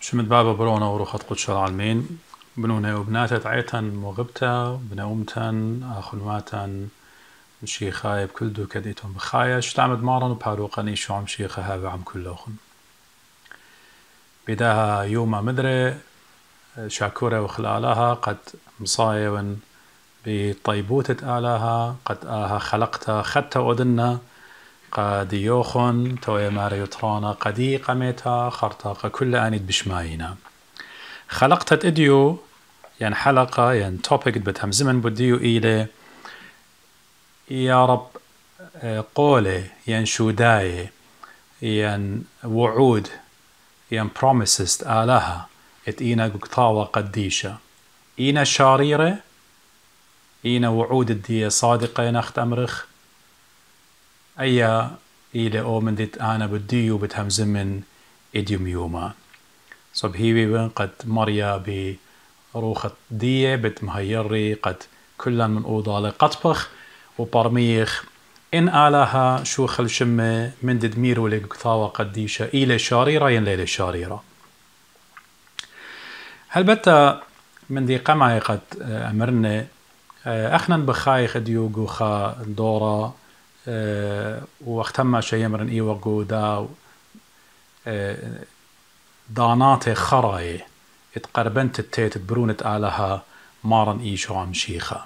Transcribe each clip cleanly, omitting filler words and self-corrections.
شمت بابا برونا وروخت قدش العالمين بنونا وبناتا تعيتن مغبتا بنومتن آخلماتن مشيخاي بكل دو كديتون بخايا شتعمد مارن وبهاروقني شو عم شيخة هذا عم كلوخن بداها يوما مدري شاكورة وخلالها قد مصايون بطيبوتة آلها قد آها خلقتا خدتا ودنا قد يوخن توي ماري يطرانا قدي قميتا خرطاق كل آنيد بشماينا خلقت اديو يعني حلقة يعني توبيك بتهم زمن بديو إلى يا رب قولي يعني شوداي يعني وعود يعني promises آلها إينا قطاوة قديشة إينا شاريرة إينا وعود الدية صادقة نخت أمرخ أيا إلى أو من ديت أنا بديو بتهم زمن إديوم يوما صب هيبي قد مريا بروخة دية بتمهيري قد كلا من أوضة لقطبخ وبرميخ إن آلها شو خل شمة من ددمير ولي قطاوة قديشة إلى شاريرة ين ليلة شاريرة هل بتا من دي قمعي قد أمرنا أخنا بخايخ ديو قوخا دورة واختما شيء مرن إيوة قودا داناتي خراي اتقربنت التيت برونة آلها مارن إيشو عم شيخة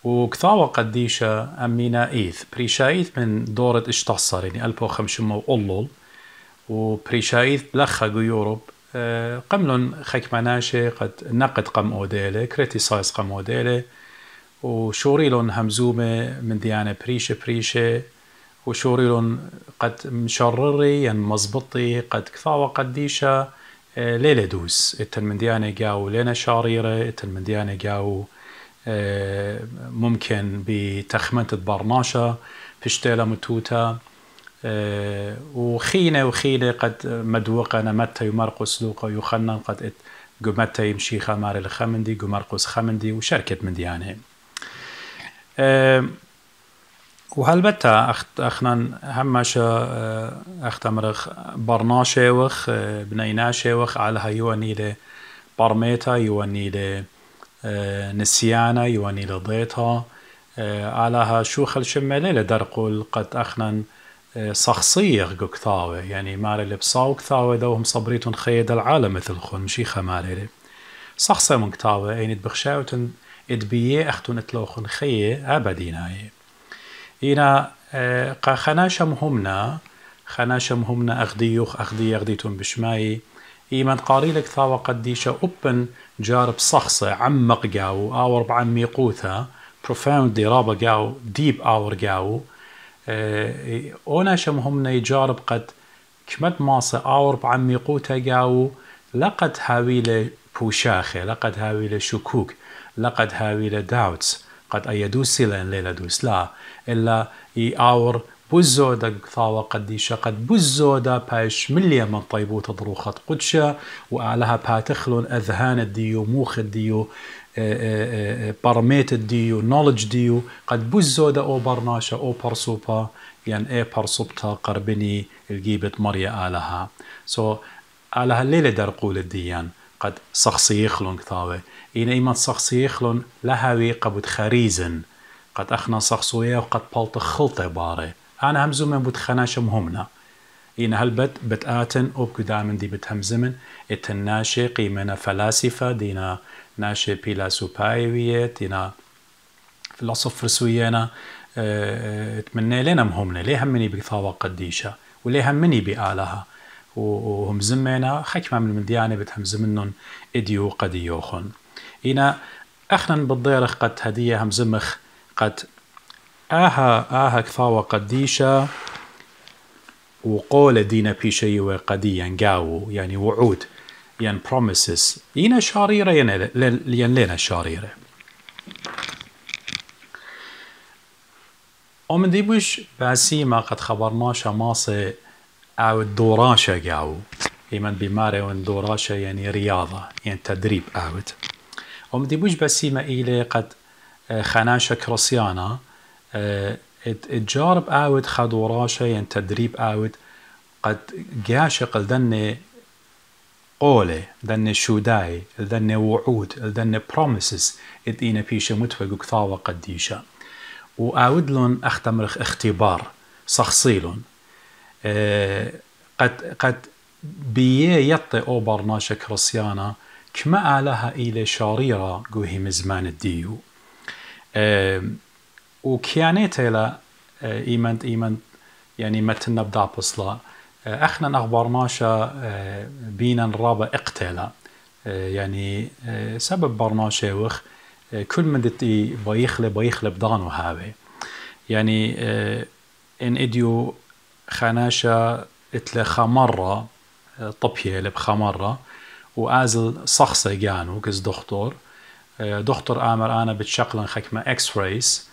وكثاوة قديشة أمينا إيث بريشايث من دورة اشتصر يعني ألبو خمشمو أولول وبريشايث بلخة يوروب قملن خيك مناشي قد نقد قم أوديلي كريتيسايز قم أوديلي وشوريلون همزومة من ديانة بريشة وشوريلون قد مشرري يعني مزبطي قد كثاوة قديشة ليلة دوس اتن من ديانة قاو لينا شاريرة اتن من ديانة قاو ممكن بتخمنت برناشة فشتيلة متوتا وخينة قد مدوقة نمتا يمرقس لوقا يخنن قد قمتا يمشي خمار الخمندي قمرقس خمندي وشركة من ديانة وهلبتا أخنا همشا أختمرخ برناشة وخ بنيناشة وخ على هيواني له برميتا يواني له نسيانا يواني له ضيطها علىها شو خل شمالي لدرقل قد أخنا صخصية قكثاوة يعني مالي لبصاو كثاوة دوهم صبريتون خيد العالم مثل خون مشي خمالي صخصة من كثاوة يعني بخشاوتن ادبيه أختون اتلوخن خيه أبديناي إنا خناشة مهمنا أغديتون بشماي إيمان قاريلك ثاوة قديشة أبن جارب صخصة عمق جاو أور بعمي قوثا profound رابا جاو deep أور جاو أونا شمهمنا يجارب قد كمد ماسة أور بعمي قوثا جاو لقد هاويل بوشاخة لقد هاويل شكوك لقد هاويل داوتس قد أيدوس لين ليلة دوس لا إلا يأور بوزودا ثاوة قديشة قد بوزودا باش مليا من طيبوت ضروخة قدشة وأعلها باتخلون أذهان الديو موخ الديو برميت الديو نولج ديو قد بوزودا أو برناشة أو برصوبة يعني إيه برصوبتا قربني الجيبة مريا آلها آلها الليلة درقول الديان قد صخصي يخلون كثاوة إن إيمان صخصي يخلون لهاوي قبض خريزن قد أخنا صخصوية وقد بلط خلطة باري أنا همزومن بود خناشة مهمنا إن هالبت بتآتن أوبكو دائما دي بتهمزمن اتناشي قيمنا فلاسفة دينا ناشي بيلاسو بايوية دينا فلسفر سوينا اتمنى لنا مهمنا ليه همني بثاوة قديشة وليه همني بآلها وهم زمنا حكمة من ديانة بتهمزمنن إديو قديوخن إنا أخنا بالضيرخ قد هدية همزمخ قد آها كثاوة قديشة وقول دينا بيشي وقديا قاو يعني وعود يعني promises إنا شاريرة يعني لنا شاريرة ومن ديبوش باسيما قد خبرناشا ماسي أو الدوراشة قاو إيمان بماري والدوراشة يعني رياضة يعني تدريب أوت ومن ديبوش باسيما إلي قد خناشة كروسيانا تجارب آود خدوراشة يعني تدريب آود قد جاشق الدني قوله ذن شوداي ذن وعود ذن promises إدينا بيشة متوى كثاوة قديشة وأودلون أختمرخ اختبار صخصيلون قد بيه يطي أو برناشة كريسيانا كما آلها إلى شاريرة قوهي مزمان الديو وكيانيته لا إيمانت يعني متنا بدع بصلا احنا اخبرناشا بينا رابا اقتلا يعني سبب برناشا وخ كل من دتي بيخلي بدانو هاوي يعني ان اديو خاناشا اتلا خمرة طبية لبخمرة وازل صخصة جانو كز دكتور آمر أنا بتشقلن خكمة اكس رايز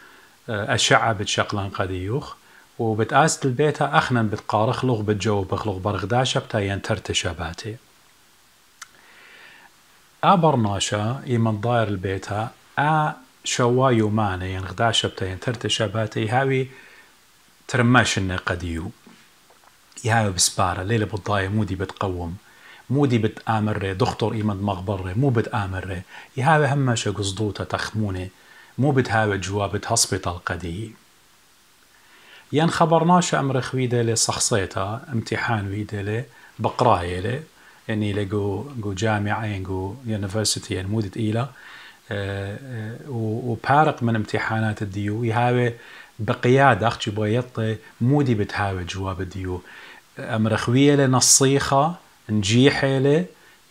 أشعة بتشقلن قديوخ وبتقاست البيتا أخنن بتقارخ لغ بتجاوب لغ برغداشة بتاين ترتشاباتي برناشا إيمن ضاير البيتا شوايو ماني ين غداشة بتاين ترتشاباتي هاوي ترماشن قديو يهاوي بسبارة ليلة بالضاية مودي بتقوم مودي بتآمر دكتور إيمن مغبر مو بتآمر يهاوي هماشا قصدوتا تخموني مو بتهاوي جواب هوسبيتال قدي ين خبرناش أمر خويدة صخصيتا امتحان ويدة بقراية يعني لقو جامعة ينقو يونيفرسيتي يعني مودة إيلا وبارق من امتحانات الديو يهاوي بقيادة أختي بويطي مودي بتهاوي جواب الديو أمر خويدة نصيخة نجيحة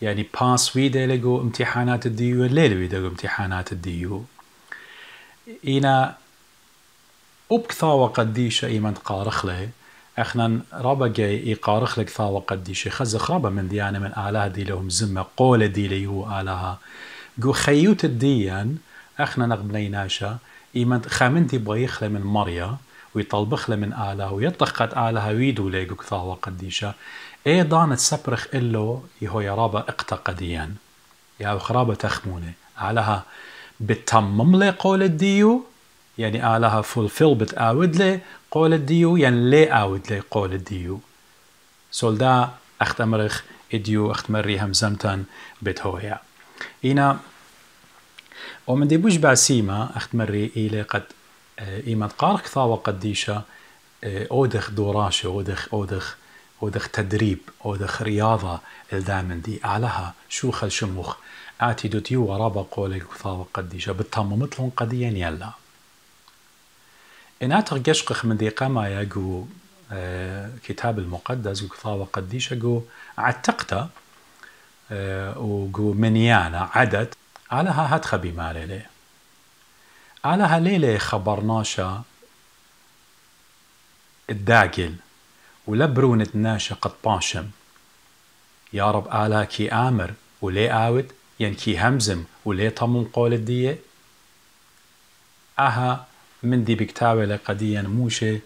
يعني باس ويدة لقو امتحانات الديو الليل ويدة امتحانات الديو إينا وبكثاوة قديشة إيمان تقارخ له اخنا رابا جاي يقارخ لك ثاوة قديشة خزخ رابا من ديانة من آلها دي لهم زمة قولة دي ليهو آلها قو خيوت الديان اخنا نغبنيناشا إيمان خامنتي بغيخ من مريا ويطلبخ من آلها ويطخ قد آلها ويدو ليقو كثاوة قديشة دانت سبرخ إلو يهو يا رابا اقتقديان يا خرابة تخمونة آلها بتمم لي قولة ديو يعني آلها fulfill بتآود لي قول الديو يعني لي آود لي قول الديو سولدا أخت أمرخ إديو أخت مري همزمتن بتهويا إينا ومن دي بوش باسيما أخت مري إيلي قد إيمان قارك ثاوة قديشة أودخ دوراشة أودخ تدريب أودخ رياضة الدامن دي آلها شوخ الشموخ آتي دوتيو ورابا قولك ثاوة قديشة بتممتلون قديا يلا إن قشقخ من دي قاما يقو كتاب المقدس وكثاوة قديشة قو عتقتا وقو منيانا عدد علىها هات خبي مالي علىها ليلة خبرناشا الداقل ولبرونة ناشا قد باشم يا رب آلها كي آمر ولي آود ين كي همزم ولي طمم قول الدية من دي بكتاوة لقديا موشي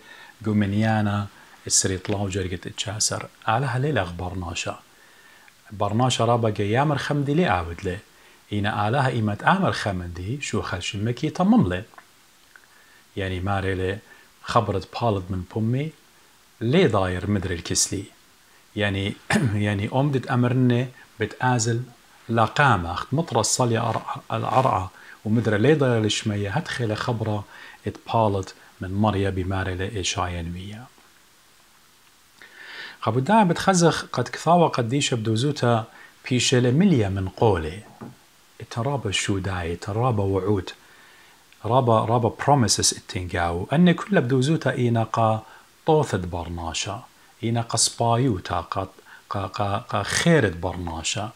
قو منيانا السريط لاو جرقت اتشاسر علىها ليلة أخبرناشا برناشا رابا قيامر خمدي لي آود لي إينا آلها إيمت آمر خمدي شو خلش المكي طمم لي يعني ماري لي خبرت بالد من بومي لي داير مدري الكسلي يعني يعني أمدت أمرني بتآزل لاقامة أخت مطرة الصلي العرعة ومدري لي داير الشمية هتخيل خبرة اتبالت من مريا بماري لي إيشاين ويا قبدا بتخزخ قد كثاوة قديشة بدوزوتا بيشة لمليا من قولي ترابا شوداي ترابا وعود رابا promises اتنقاو أن كل بدوزوتا إيناقا طوثت برناشا إيناقا سبايوتا قا خيرت برناشا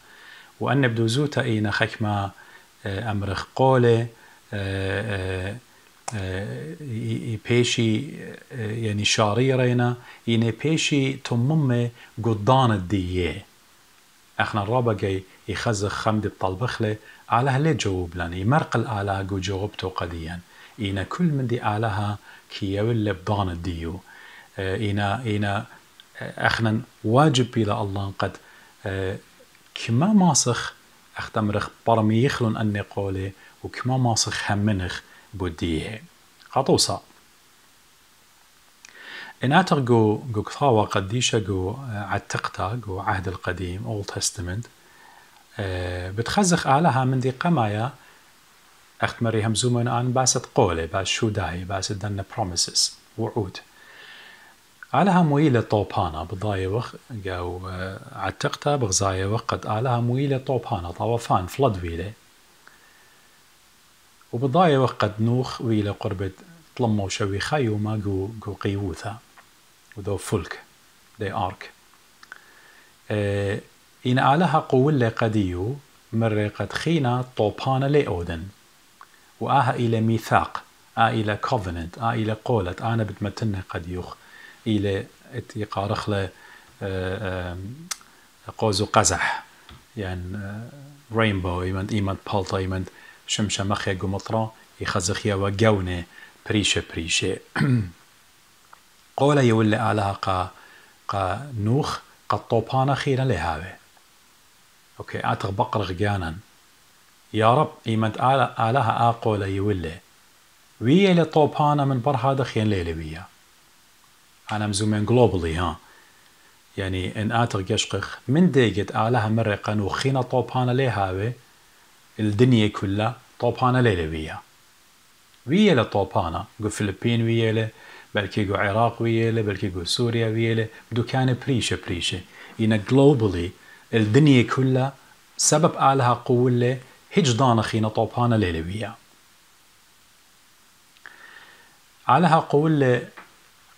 وأن بدوزوتا إينا خكما أمرخ قولي بيشي يعني شاريرينا إينا بيشي تممي قدان الدية اخنا الرابا جاي يخزخ خمد بطلبخلي على هلي جاوب لنا يمرق الآلها قو جاوبتو قديا إينا كل من دي آلها كي يولي بضان الديو إينا اخنا واجب بلا الله قد كما ماسخ اختمرخ برمي يخلون أني قولي وكما ماسخ همنخ بوديه خطوصا إناتر جو كثاوة قديشة جو عتقتا جو عهد القديم Old Testament بتخزخ آلها من دي قمايا أخت مري همزومن آن باست قولي باس شوداي باست دن promises وعود آلها مويلة طوبانا بضايا وخ جو عتقتا بغزايا وقت آلها مويلة طوبانا طوفان فلد ويلة وبضايا وقت نوخ ويلة قربة طلمو شوي خيوما جو قيوثا وذو فلك دي آرك إن آلها قولة قديو مرة قد خينا طوبانا لأودن وآها إلى ميثاق إلى covenant إلى قولة أنا بتمتنه قد يخ إلى يقارخ له قوزو قزح يعني رينبو إيمند بالطا إيمند شمشة مخيا قمطرة يخزخيا وقونة بريشة قولة يولي آلها قا نوخ قد طوبانا خيرا لهاوي أوكي آتغ بقر غيانا يا رب إيمت آلها آقولة يولي ويا لطوبانا من برها دخين ليلي ويا أنا مزومين globally ها يعني إن آتغ يشقخ من ديجت آلها مرة قانو خينا طوبانا ليهاوي الدنيا كلها طوبانا ليلي ويا لطوبانا قو فلبين ويا بلكي قو عراق ويا بلكي قو سوريا ويا بدو كان بريشة إن globally الدنيا كلها سبب آلها قولة هجدان خينا طوبانا ليلوية آلها قولة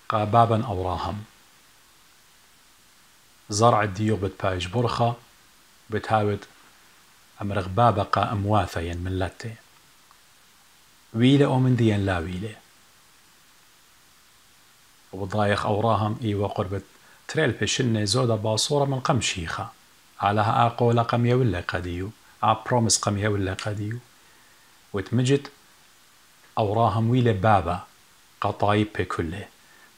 قابابا أوراهم زرع الديوغ بتبايج برخة بتهاود أمرغ بابا قا أمواثا ين من لاتي ويلة أو من ديان لا ويلة وبضايخ أوراهم إيوا قربت تريل بشنة زودة باصورة من قمشيخة آلها آقولة قم يولا قديو بروميس قم يولا قديو وتمجد أوراهم ويلة بابا قطايب بكله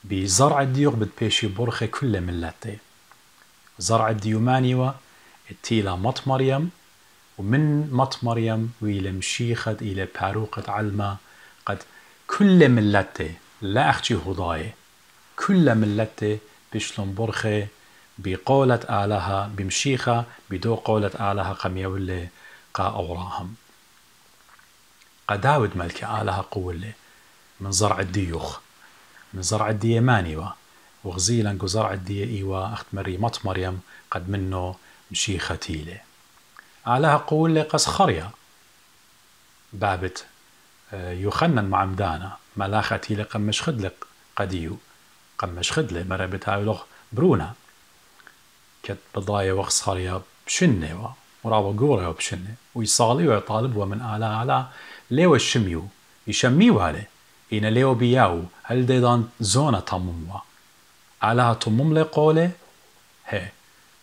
بزرع الديوغ بتبيشي برخة كله من لاتي زرع الديومانيوة التيلة مط مريم ومن مط مريم ويلة مشيخة إلى باروقة علمة قد كل من لاتي لا أختي هضاي كل من لاتي بشلون برخة بقولة آلها بمشيخة بدو قولة آلها قميولة قا أوراهم قداود ملك آلها قولة من زرع الديوخ من زرع الديمانيوة وغزيلا قو زرع الدي إيوا أخت مري مط مريم قد منه مشيخة تيلة آلها قولة قس خريا بابت يخنن مع مدانا ملاخة تيلة قمش خدلق قديو قمش خدلة مربت هاولوغ برونا كت بضايا وخص خريا بشنة وراو قورة بشنة ويصالي ويطالب ومن آلا ليو الشميو يشميو هالي إن ليو بياو هل ديدان زونة تمموا آلها تمم لقولة هي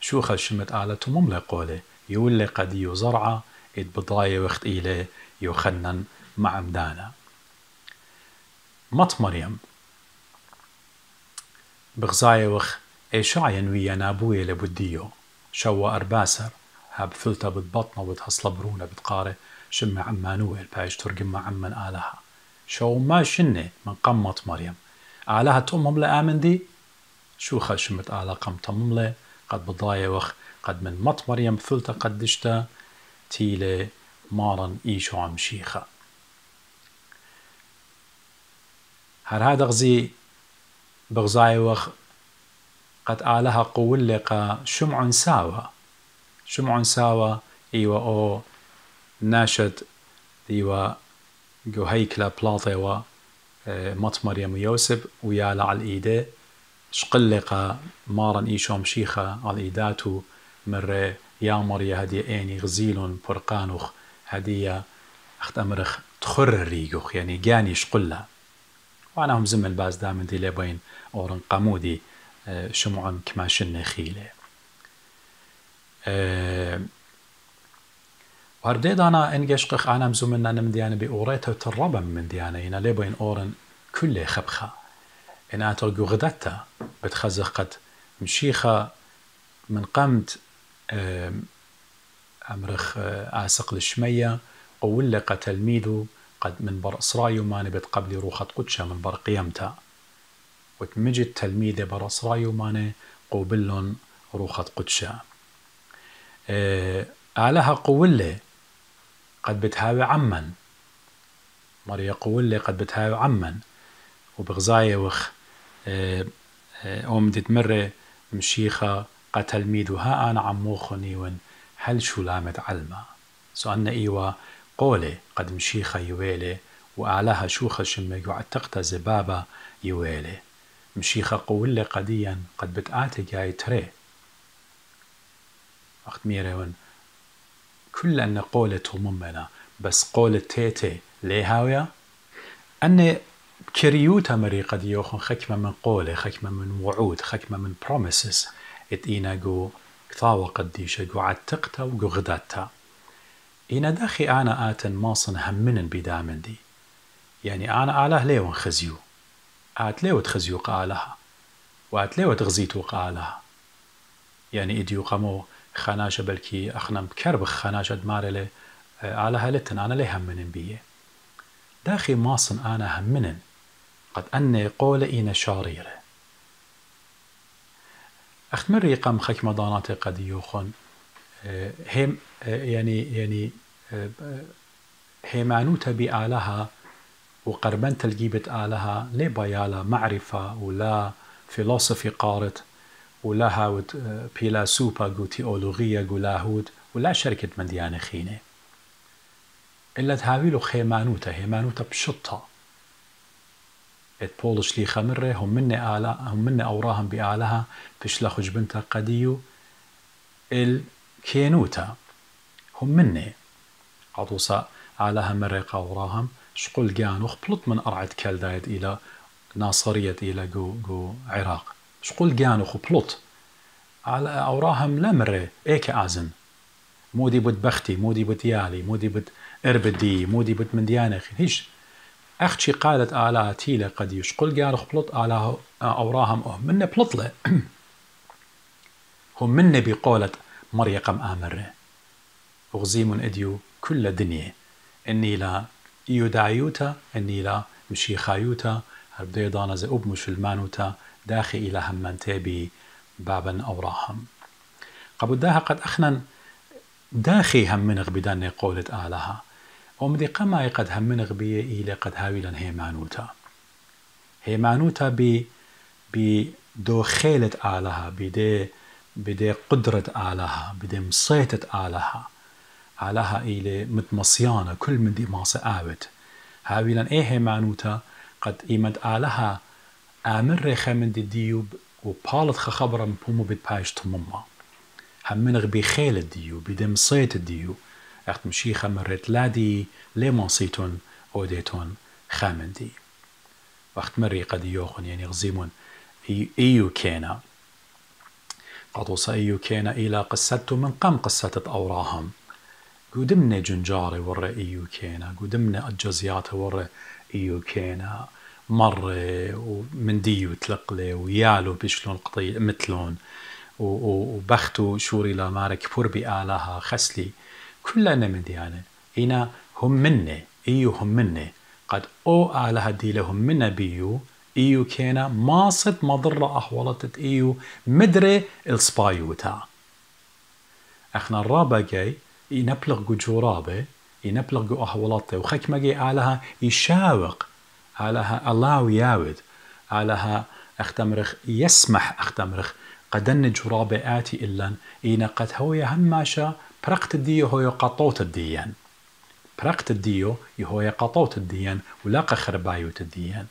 شو خشمت آلة تمم لقولة يولي قد يزرع إد بضايا وقت إليه يخنن مع مدانا مط مريم بغزايا وخ إيشاين ويا نابويا لبوديو شوا أرباسر هاب ثلتا بتبطنه وبتحصل برونة بتقاري شم عمانويل بايش ترجم عمن آلها شو ما شنة من قمة مريم آلها تمم لآمن دي شو خشمت آلها قم تمم قد بضايا وخ قد من مط مريم ثلتا قدشتا تيلي مارن إيشو عم شيخة هر هذا غزي بغزايا وخ قد آلها قول لقى شمع ساوى إيوا أو ناشد إيوا جو هيكلا بلاطي و مط مريم ويوسف ويالا على الإيدة شقلقة مارن إيشو مشيخة على الإيداتو مرة يا مريا هدي إني غزيل برقانوخ هدية أخت أمرخ تخر الريقوخ يعني جاني شقلها وأنا هم زمن باز دامن دي لبين أورن قامودي شمعن كماشن خيلة وهرديد أنا إنجشقخ أنا مزومنا نمديانا بأوريته تربا من ديانا إنا لبين أورن كل خبخة إنا ترقو غدتا بتخزخ قد مشيخة من قمت أمرخ آسق للشمية قول لقى تلميذه قد من بر إسرايو ما نبت قبل روخة قدشة من بر قيمتا وتمجد تلميذ بر إسرايو ما قوبلن روخة قدشة آلها قولة قد بتهاوي عمن، مريا قولة قد بتهاوي عمن، وبغزاية وخ أمدت مرة مشيخة قتل ميدو ها أنا عموخني ون هل شو لامت علمة سؤالنا إيوا قولة قد مشيخة يويلة وآلها شوخة شمك وعتقت زبابة يويلة مشيخة قولة قديا قد بتآتي جاي تري وقت ميرون كل أن قولة ممنا بس قولة تيتي ليهاوية أن كريوتا مري قد يوخن خكمة من قولة خكمة من وعود خكمة من promises إينا جو كثاوة قديشة جو عتقتا وجو غداتا إينا داخي أنا آتن ماصن هممن بدامن دي يعني أنا آله ليون خزيو آت ليو تخزيو قالها وآت ليو تغزيتو قالها يعني إديو قمو خاناشة بلكي أخنم كرب خاناشة دمارلي آلها لتن أنا لي هممن بيه داخي ماصن أنا هممن قد أني قول إينا شاريرة أختمري قم خكمة ضاناتي قد يوخن هم يعني هيمانوتا بآلها وقربان تلقيبة آلها لي بيالا معرفة ولا فيلوسفي قارت ولا هاود بيلا سوبا جو تيولوغية جو لاهود ولا شركة مديانة خينة إلا تهاويلو خيمانوتا هيمانوتا بشطة ات بولش لي خمرة هم من أوراهم بآلها بشلخ جبنتا قديو الكينوتا هم مني عطوسا آلها مرة أوراهم شقول جانو خبلط من أرعد كالدايد إلى ناصرية إلى جو عراق شقول جانو خبلط على أوراهم لا مرة إيك أزن مودي بد بختي مودي بد يالي مودي بد إربدي مودي بد من ديانخ هيش أختي قالت آلها تيلا قد يشقل جانو خبلط آلها أوراهم من بلطلة هم من بقولة مريقم آمره وغزيم إديو كل دنيا إني لا إيو دايوتا إني لا مشيخايوتا هربدي دانا زي أب مشلمانوتا داخي إلى همانتي بابا أوراهم قبل داها قد أخنا داخي همنغ بدان قولة آلها ومدي قما قد همنغ بي إلى قد هاويلا هيمانوتا بدوخيلة آلها بدي قدرة آلها بدي مصيتة آلها إلى متمصيانة كل من دي ماصة آوت هاويلا هيمانوتا قد إيمد آلها آمر ريخا من دي ديوب وبالت خبرة مبومو بتبايش تمما همنغ بخيل الديو بدي مصيت الديو اخت مشيخة مرت لادي لي مصيتون أوديتون خامندي وقت مري قد يوخن يعني غزيمون إيو كينا قطوس إيو كينا إلى قصته من قم قصة أوراهم قدمنا جنجاري ورا إيو كينا قدمنا الجزيات ورا إيو كينا مرة ومن ديو تلقلي ويالو بيشلون قطي مثلون وبختو شوري لا مارك فور بآلها خسلي كلنا من ديانة إنا هم مني إيو هم مني قد أو آلها دي لهم منا بيو إيو كينا ماصد مضرة أحوالتت إيو مدري السبايوتا اخنا الرابع جاي ينبلغ جو جورابه ينبلغ جو أحوالته وخك مجي آلها يشاوق آلها الله ياود آلها اختمرخ يسمح اختمرخ قدن جرابة آتي إلا إينا قد هو هماشا برقت الديو هو قطوت الديان برقت الديو هو قطوت الديان ولاقى خربايوت الديان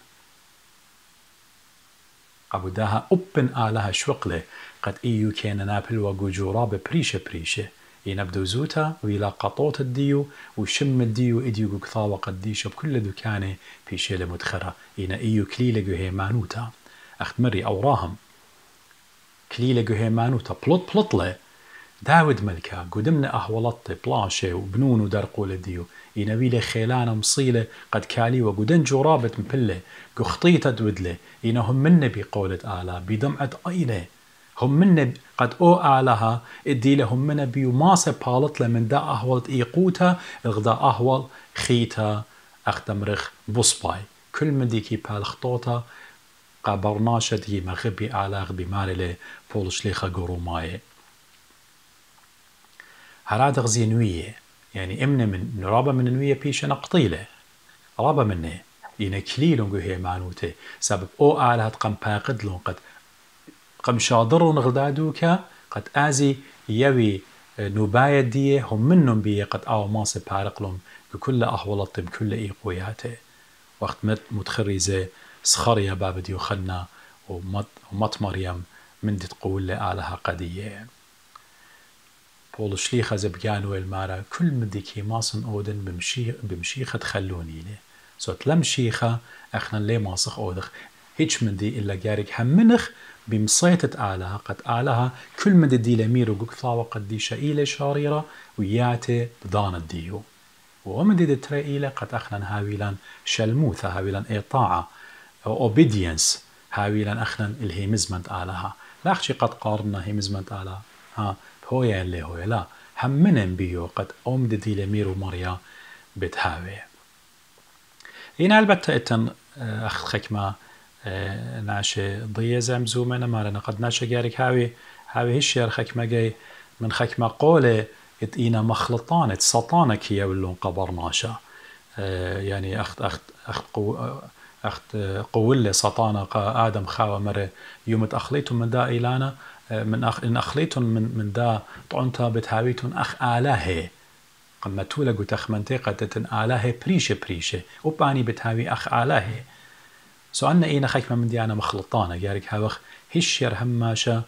قبو داها أبن آلها شوقله قد إيو كان نابل وقو جرابة بريشة إينا بدو زوتا ويلا قطوت الديو وشم الديو إديو كثاوة قديشة بكل دكانة بيشي لمدخرة إينا إيو كليلة جو هيمانوتا أختمري أوراهم كليلة جو هيمانوتا بلطلة داود ملكا قدمنا أهولطة بلاشة وبنون ودرقو لديو إينا بيلي خيلانة مصيلة قد كالي وقدن جرابة مبلة قو خطيطة دودلة إينا هم من بقولة آلا بدمعة أيلة هم من قد أو آلها إدي لهم من بيو ماسة بالطلة من دا أهولت إيقوتا الغدا أهول خيتا أختمرخ بصباي كل من ديكي بالخطوطة قابرناشة دي مغبي آلاغ بمالي بولش ليخا قروماي هراد غزي نوية يعني إمنا من رابا من نوية بيشنا قطيلة رابا منه إنا كليلون هي معنوته سبب أو آلهة قم باقدلون قم شاضرون غلدادوكا قد آزي يوي نوباية ديه هم منهم بيه قد آو ماسي بارقلهم بكل أحوالات بكل إيقوياته وقت متخريزة سخرية باب ديو خلنا ومت مريم من دي تقول لآلهة قدية بول شليخة زبقانو المارا كل مديكي ماسن أودن بمشيخة تخلوني له صوت لمشيخة أخنا لي ماسخ أودخ هيج من دي إلا جارك همنخ بمصيتة آلهة قد آلهة كل من دي لميرو قكثا وقد دي شائلة شاريرة وياتي بدان الديو ومن دي ترى قد أخنا هاويلان شلموثة هاويلان إطاعة obedience هاويلان أخنا الهيمزمنت آلهة لا أخشي قد قارنا هيمزمنت آلهة ها هويا اللي هويا لا همنن بيو قد أمد دي لميرو مريا بتهاوي هنا البتة إتن أخ خكمة ناشي ضيه زمزومنا مالنا قد ناشي جارك هاوي هشير خكمة جاي من خكمة قولة إنا مخلطانة سطانة كي يولون قبر ناشا يعني أخت قولة سطانة آدم خاوة مرة يوم أخليتم من دا إلانا إن أخليتم من دا طعنتا بتهاويتون أخ آلهي قم تولا قلت أخ منطقة تن آلهي بريشة وباني بتهاوي أخ آلهي سو أن إينا خكمة من ديانا مخلطانة جارك هاوخ هشير هماشا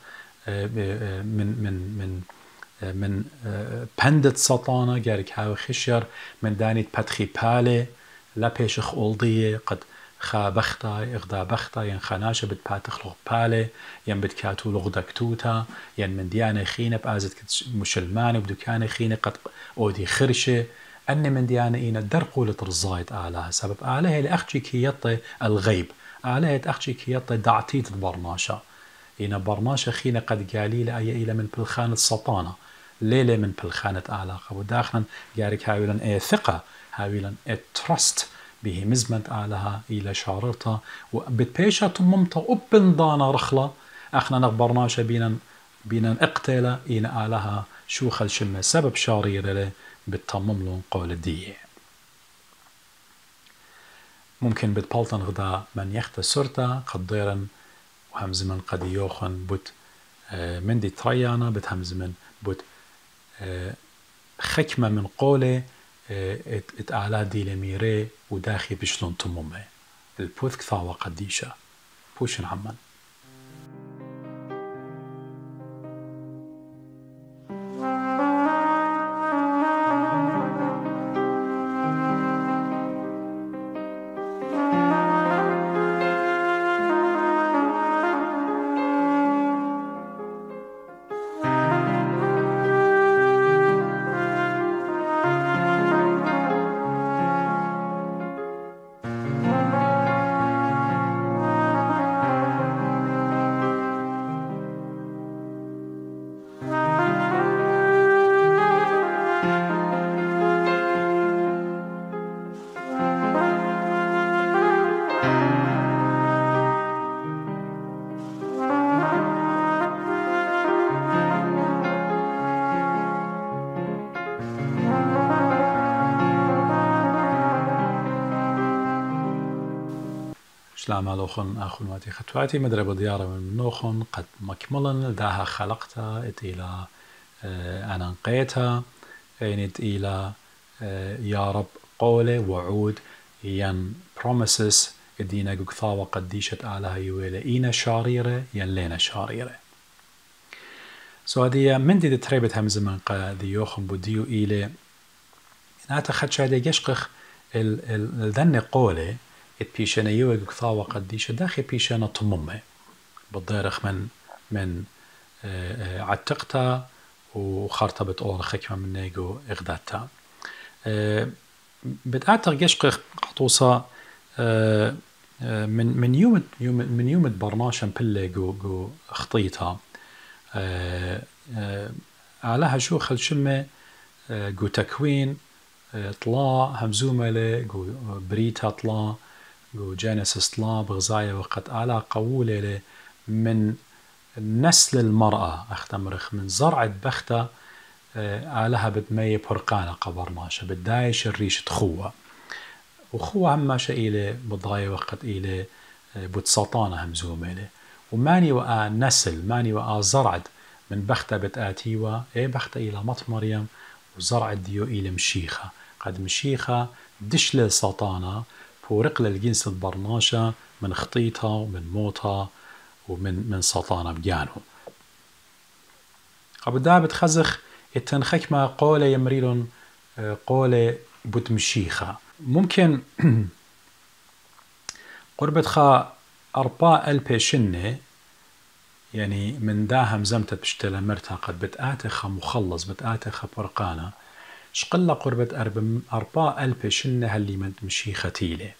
من بندت سطانة جارك هاوخ هشير من دانيت بدخي بالي لا بيشخ أولضية قد خا بختا إغدا بختا ين خناشة بتباتخ لغ بالي ين بتكاتو لغ دكتوتا ين من ديانا خينة بآزت مشلمان وبدكان خينة قد أودي خرشة أن من ديانا إينا درقو لترزايت آلهة سبب آلهة لأخجي كي يطي الغيب آلهة أخجي كي يطي دعتيت البرناشة إينا برناشة خينة قد قالي لأي إلى من بلخانة السطانة ليلة من بلخانة آلهة وداخلا جارك هاويلا إيه ثقة هاويلا إيه ترست به مزمنت آلهة إلى شاررتا وبتبيشة ممتا أبن دانا رخلة أخنا نخبرناشة بينا اقتلا إينا آلهة شوخ الشمة سبب شارير له بتطمم لهم قول الدية ممكن بتبالطن غدا من يخت سرتا قديرا وهمز من قد يوخن بوت من دي تريانا بتهمز من بوت خكمة من قوله اتعالى دي لميري وداخي بشلون تمومي البوث كثاوة قديشة بوشن عمان سلام عليكم أخواتي خطواتي مدرب ديارة من نوخن قد مكملا داها خلقتها إلى أنا نقيتها إنت إلى يا رب قولة وعود ين promises إدينا قثاوة قديشة آلها يويلة إينا شاريرة ين لينا شاريرة هذه من دي تريبت هم زمن قد يوخن بديو إلى ناتا خدشة يشقخ الذن قولة بيشنا يوغ كثاوة قديشة داخل بيشنا طمومة بالضيرخ من عتقتا وخارطة بتقول خكمة من نيجو إغداتا بتعتق يشقق قطوصة من يوم برناشا بله جو خطيتها علىها شو خل شمة جو تكوين طلا همزومة له جو بريتا طلا جو جينيسيس طلا بغزاية وقت على قولة له من نسل المرأة أختمرخ من زرعة بختة آلها بدمية برقانة قبرناشة بدايش الريش تخوة وخوة هماشة إلي بضاية وقت إلي بتسطانة همزومة إلي وماني وآ نسل ماني وآ زرعد من بختة بتآتيوة بختة إلى مط مريم وزرعد ديو إلى مشيخة قد مشيخة دشل سطانة بورقل الجنس البرناشة من خطيتها ومن موتها ومن سطانة بجانو قبل دا بتخزخ التنخك ما قولة يمريلون قولة بتمشيخة ممكن قربة خا أرباء البيشنة يعني من دا همزمتت بشتلا مرتا قد بتآتخ مخلص بتآتخ برقانة شقلة قربة أرباء البيشنة هاللي من مشيخة تيلي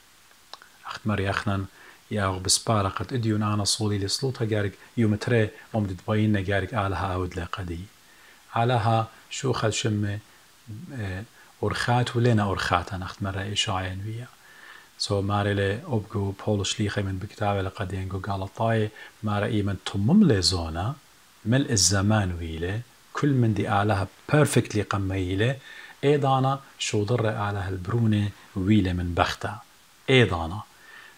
أخت مري أخنا يا بسبارة قد إديون أنا صولي لصلوتها جارك يوم تري أمد تبيننا جارك آلها أود لقدي علىها شو خل شمة أرخات ولنا أرخات أنا أخت مرة إشاعين ويا سو ماري لي أبقو بولش ليخي من بكتابة لقدي ينقو قال طاي ماري إيمن تمم لي زونا ملء الزمان ويلي كل من دي آلها perfectly قميلي إيضانا شو ضر آلها البرونة ويلي من بختا إيضانا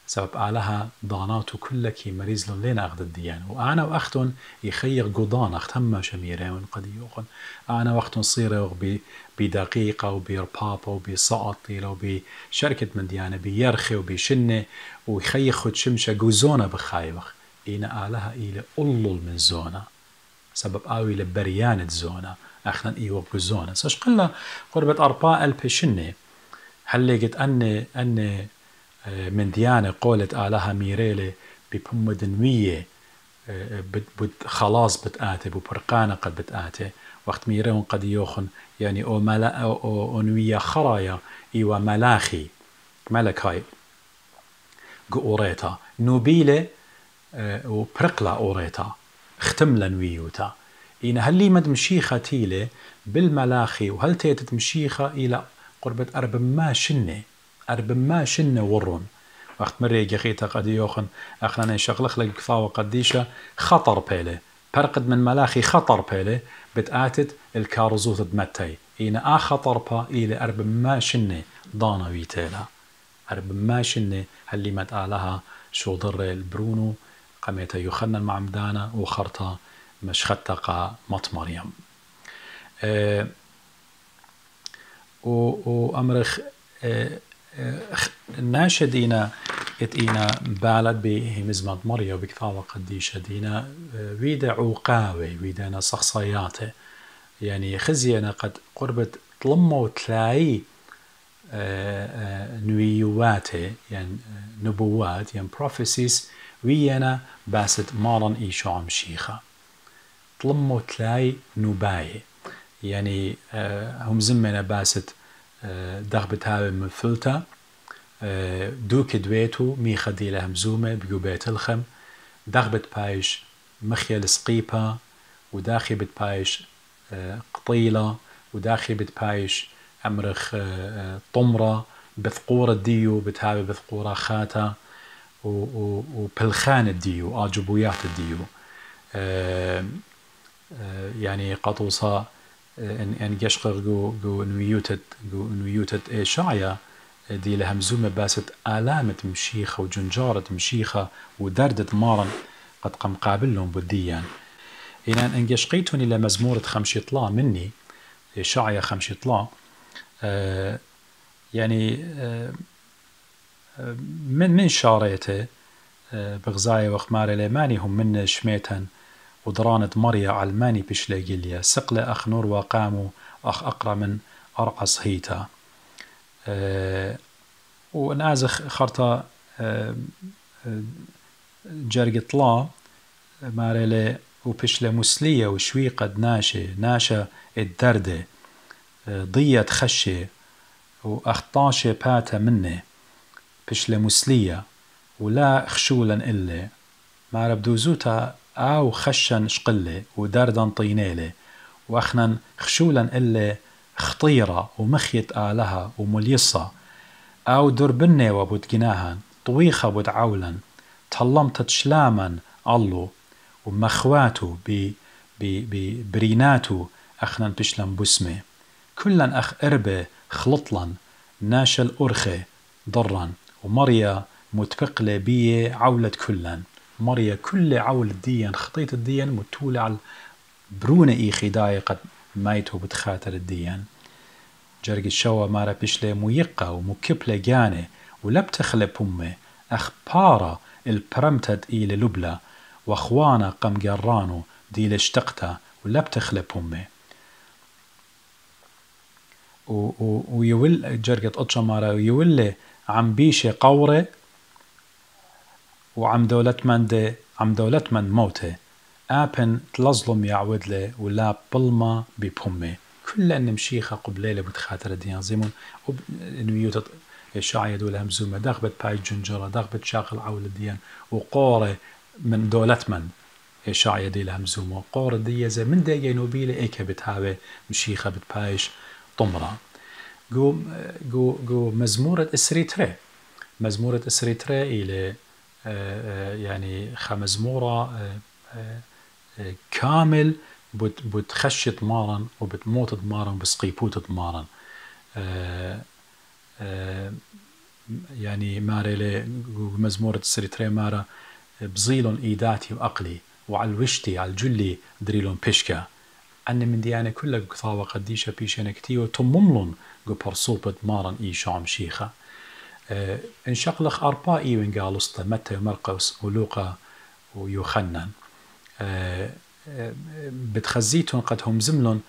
سبب آلها ضاناتو كلكي مريز لنا أخذ الديان وأنا وأختن يخير قضان أخت هما شميرين قد يوخن أنا وأختن صيرة بدقيقة وبربابة وبسقطي وبشركة من ديانة بيرخي وبشنة ويخير خد شمشة جوزونة بخايبخ إينا آلها إلى أولل من زونة سبب آوي لبريانة زونة أخنا إيوه بجوزونة ساش قلنا قربة أرباء البشنة هل لقيت أن من ديانة قولت آلها ميريلي ببمدنوية خلاص بتآتي ببرقانة قد بتآتي وقت ميريون قد يوخن يعني أو أنوية خرايا إيوا ملاخي ملك هاي قوريتا نوبيلة وبرقلة أوريتا اختملا نويوتا إن هل مد مشيخة تيلي بالملاخي وهل تيتت مشيخة إلى قربة أرب ما شنة ورون وقت مري جخيتا قد يوخن أخنا نشغلخ لك كفاوة قديشة خطر بيلي برقد من ملاخي خطر بيلي بتآتت الكارزوت دمتي إينا خطر با إلى أرب ما شنة ضانا ويتيلا أرب ما شنة هاللي مت آلها شو ضر البرونو قميتا يخنن مع مدانا وخرطا مشختقا مط مريم وأمرخ ناشدينا إتينا بالد بهمزمات مريا وبكثاوة قديشة دينا ويدا عوقاوي ويدانا صخصياته يعني خزينا قد قربت طلمو تلاي نويواته يعني نبوات يعني prophecies ويانا باست مارن إيشو مشيخة طلمو تلاي نوباي يعني هم زمنا باست دغبت هاوي مفلتا دوك دويتو ميخا ديلا همزومة بيو بيت الخم دغبت بايش مخيل سقيبة وداخي بت بايش قطيلة وداخي بت بايش أمرخ طمرة بثقورة ديو بتهاوي بثقورة خاتا وبلخان الديو آجبويات الديو يعني قطوصة ان جشقر جو نويوتت إشاعية دي لهمزومة باست آلامة مشيخة وجنجارة مشيخة ودردة مارن قد قم قابلهم بديان إن جشقيتوني لمزمورة خمشيطلا مني إشاعية خمشيطلا يعني من شاريته بغزاية وخماري لماني هم من شميتن ودرانة مريا علماني بشلاجيليا سقلة أخ نور وقامو أخ أقرى من أرعص هيتا ونازخ خرطة جرق طلا ماريلي وبشلة مسلية وشوي قد ناشا الدردة ضية خشة وأخطاشة باتا منه بشلة مسلية ولا خشولا إلا ما ربدوزوتا أو خشن شقلة ودردن طينيلة وأخنا خشولا إلا خطيرة ومخيت آلها ومليصة أو دربنة وبتجناها طويخة بتعولا تهلمت تشلاما الله ومخواتو بريناتو أخنا بشلن بسمه كلن أخ إربه خلطلن ناشل أرخي ضرا ومريا متبقلة بيه عولة كلن مريا كل عول الدين خطيط الدين متولى على برونة إيخي داي قد مايتو بتخاتر الدين جرق الشوا مارا بشلي ميقة ومكبلة جاني ولا بتخلب أمه أخ بارا البرمتد إلى لبلة وأخوانا قم جرانو دي لاشتقتا ولا بتخلب أمه ويول جرقت أطشا مارا ويولي عم بيشي قوري وعم دولت من موته آبن تلظلم يعود له ولا بلما ببهمه كل أن مشيخة قبليلة بتخاتر الدين زيمون نويوتت الشاعية دولة همزومة داغبت باي جنجرة داغبت شاغل عول الدين وقورة من دولت من الشاعية دي همزومة قورة دي زي من دي نوبيلة ايكا بتهاوي مشيخة بتبايش طمرة جو مزمورة اسريتري مزمورة اسريتري إلى يعني خمزمورة كامل بتخشت مارن وبتموت مارن بسقيبوت مارن يعني ماري مزمورة السريتري مارا بزيلون إيداتي وأقلي وعلى الوشتي على الجلي دريلون بيشكا أن من ديانة كلها قثاوة قديشة بيشينا كتير وتمملون قبرصوبة مارن إيشا عمشيخة إن شقلق أربا إيوين قالوستا متى ومرقس ولوقا ويوخنن بتخزيتون قد هم زملون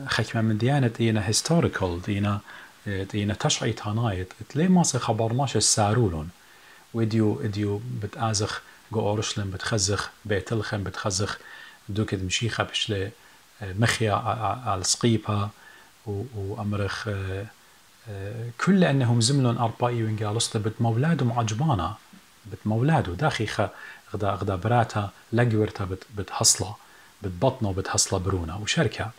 خكمة من ديانة إينا هيستوريكال إينا تشعي تانايت تلي ماسي خبرناش السارولون وديو بتآزخ جو أورشلم بتخزخ بيتلخم بتخزخ دوكد مشيخة بشلي مخيا على سقيبها وأمرخ كل أنهم زملون أربائي وإنجالوستا بتمولادهم عجبانا بتمولادو داخي غدا براتا لقورتا بتحصلا بتبطنا وبتحصلا برونا وشركة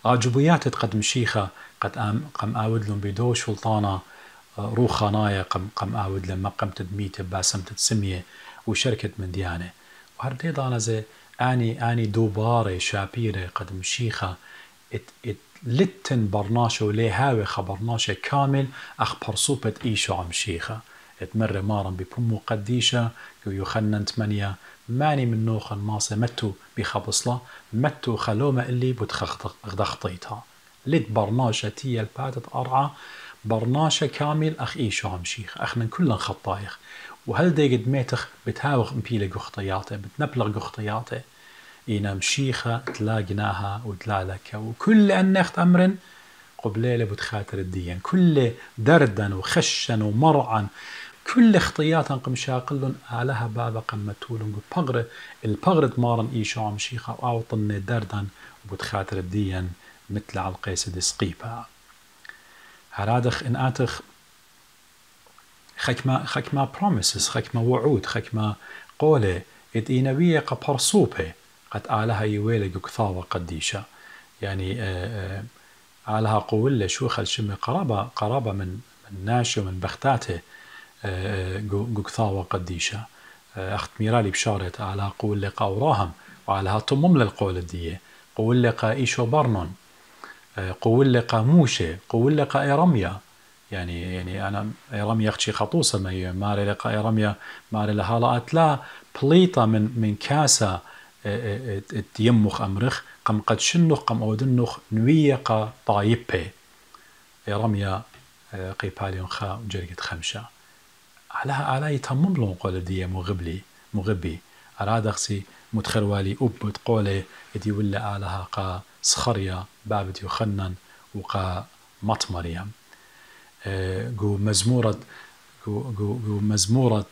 عجبيات قد مشيخة قد قم آود لهم بدو شلطانا روخانايا قم آود لهم قم تدميت باسم تتسمية وشركة من ديانة وهردي دانا زي آني دوباري شابيري قد مشيخة لتن برناشو ليهاوي خبرناشة كامل أخبر صوبة إيشو عمشيخة اتمر مارن ببمو قديشة يخنن 8 ماني من نوخن ماسة متو بخبصلة متو خلومة اللي بتخطيتها لت برناشة تي الباتت أرعى برناشة كامل أخ إيشو عمشيخ أخنا كلن خطايخ وهل دي قد ميتخ بتهاوغ مبيلة قخطياته بتنبلغ قخطياته إينا مشيخة تلاقناها وتلالك وكل أنخت أمرن قبليلة بتخاتر الدين كل دردا وخشا ومرعا كل اختياتا قمشاقلن علىها بابا قمتولن ببغر البغر مارن إيشو مشيخة وأوطن دردا وبتخاتر الدين مثل على القيس دي سقيبها هرادخ إن آتخ خكما promises خكما وعود خكما قولة إدينوية قبرصوبة قد آلها يويلة كثاوة قديشة يعني آلها قولة شوخ الشم قرابة من ناشي ومن بختاته كثاوة قديشة أخت ميرالي بشارة آلها قولة قوراهم وآلها طمم للقولة دي قولة إيشو برنون قولة موشة قولة إيرميا يعني أنا إيرميا أختي خطوصة ماري لقى إيرميا ماري لها لقت لا بليطة من كاسة يمخ أمرخ قم قد شنخ قم أودنخ نويقة طايبة إيرميا قيباليون خا جرقت خمشة على يتمم لهم قول دي مغبي أراد أخسي متخروالي أبت قولي يدي ولا آلها قا صخريا بابت يخنن وقا مطمريا جو مزمورة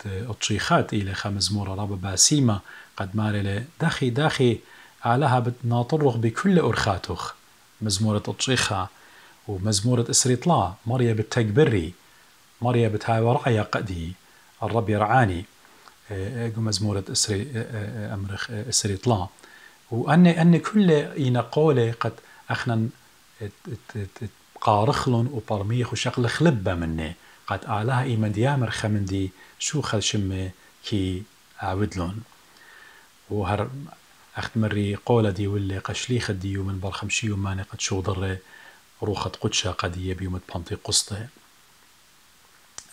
الطشيخات إلى مزمورة رابا باسيمة قد ماري داخي علىها بتناطرخ بكل أرخاتخ مزمورة الطشيخة ومزمورة إسريطلا مريا بالتكبري مريا بتهاي ورعيا قدي الرب يرعاني مزمورة إسريطلا وأن كل إينا قولي قد أخنا قارخلن وبرميخ وشغل خلبة مني قد آلها إيمان ديامر خمندي شو خل شمي كي عودلون وهر أختمري قولة دي واللي قشليخة ديو من برخمشي وماني قد شو ضره روخة قدشة قدية بيوم بانطي قسطة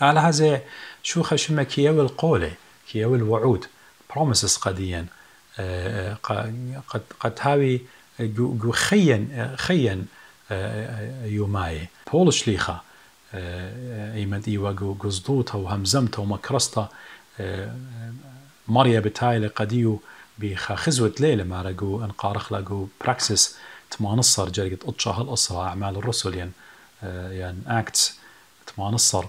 على هذا شو خشمة كيو القولة كيو الوعود promises قديا قد هاوي جو خين يوماي بول شليخة ايمد ايوا جو زدوتها وهمزمتها ومكرستها مريا بتايلة قديو بخزوة ليلة ما رجو انقارخ لجو براكسس تمانصر جرقت أطشا هالأسرة أعمال الرسل يعني أكتس تمانصر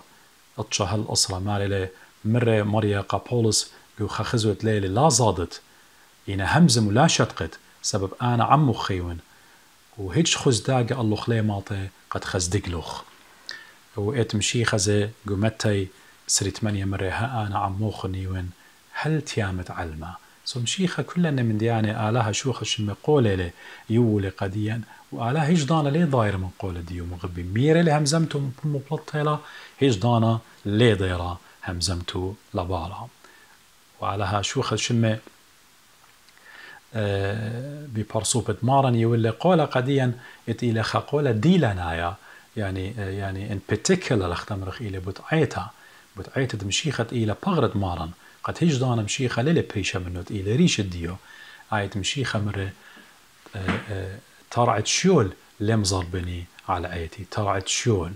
أطشا هالأسرة مالي مرة مريا قابولس جو خزوة ليلة لا زادت إنا همزم ولا شتقت سبب أنا عمو خيون وهيج خز داقة الله خلي ماطي قد خزدق لوخ وإت مشي خزي قمتي سريت مني مرة ها أنا عمو خنيون هل تيامت علمة مشيخة كلنا من ديانة آلها شوخ الشم قولة لي يولي قديا وآلها هيج دانا ليه ضايرة من قولة ديو مغبي ميرة لي همزمتو مبلطيلة هيج دانا ليه ضايرة همزمتو لبالا وآلها شوخ الشم ببرصوبة مارن يولي قولة قديا إلى قولة ديلانايا يعني in particular اختمرخ إلى بتعيتها مشيخة إلى بغرد مارن قد هيج دانا مشيخة للي بريشة منوت إلى ريش الديو آيت مشيخة مرة ترعت شول لمزر بني على عيتي ترعت شول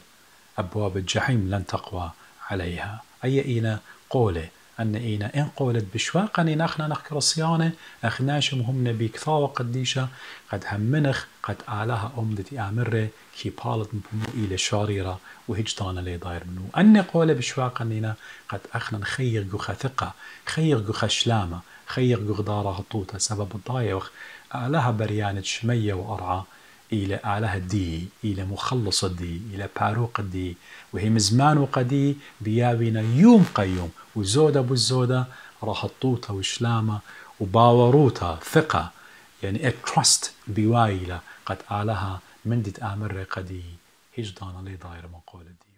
أبواب الجحيم لن تقوى عليها أي إلى قولة أن إينا إن قولت بشواقني نخنا نخكر الصيانة أخناش مهم نبي كثاوة قديشة قد همنخ قد آلها أمدتي آمرة كي بالت مبمو إلى شاريرة وهجتانا لي داير منو أن قولة بشواقنينا قد أخنا نخير جوخا ثقة خير جوخا شلامة خير جوخ دارة هطوطة سبب الضايوخ آلها بريانة شمية وأرعى إلى آلها دي إلى مخلص الدي إلى باروق الدي وهي مزمان وقدي بيابينا يوم قيوم وزودة بالزودة راح الطوطة وشلامة وباوروتا ثقة يعني trust بوايلة قد آلها من دي تآمر قدي هجدانا لي داير من قول دي